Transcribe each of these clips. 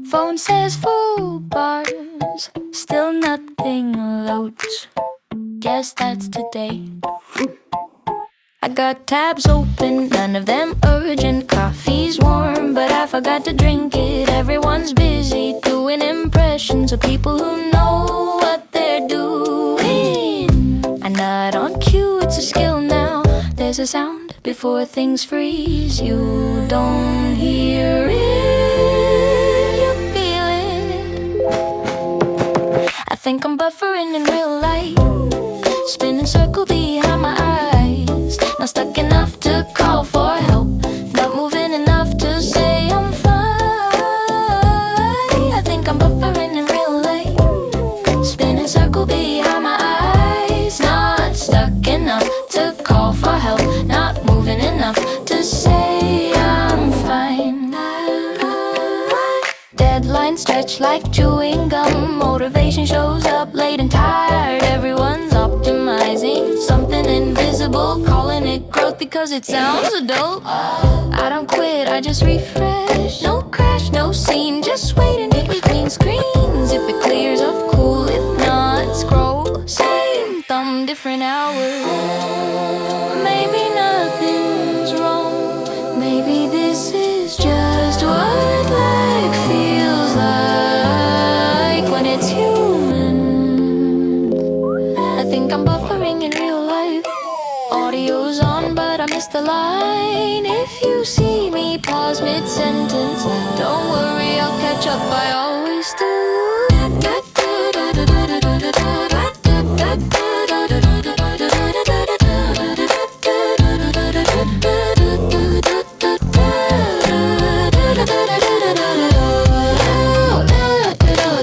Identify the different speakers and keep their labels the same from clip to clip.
Speaker 1: Phone says full bars, still nothing loads. Guess that's today. I got tabs open, none of them urgent. Coffee's warm, but I forgot to drink it. Everyone's busy doing impressions of people who know what they're doing. I'm not on cue, it's a skill now. There's a sound before things freeze. You don't hear it, you feel it. I think I'm buffering in real life, spinning circle behind my eyes. Not stuck enough to call for help, not moving enough to say I'm fine. I think I'm buffering in real life, spinning circle behind my eyes. Not stuck enough to call for help, not moving enough to say I'm fine. Deadlines stretch like chewing gum. Motivation shows up late and tired. Everyone's optimizing something invisible, calling it growth because it sounds adult. I don't quit, I just refresh. No crash, no scene, just waiting in between screens. If it clears up, cool. If not, scroll. Same thumb, different hours. Maybe nothing's wrong. Maybe this is just what life feels like when it's human. I think I'm buffering in real life. Audio's on, but I missed the line. If you see me pause mid-sentence, don't worry, I'll catch up, I always do.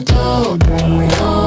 Speaker 1: Don't bring me home.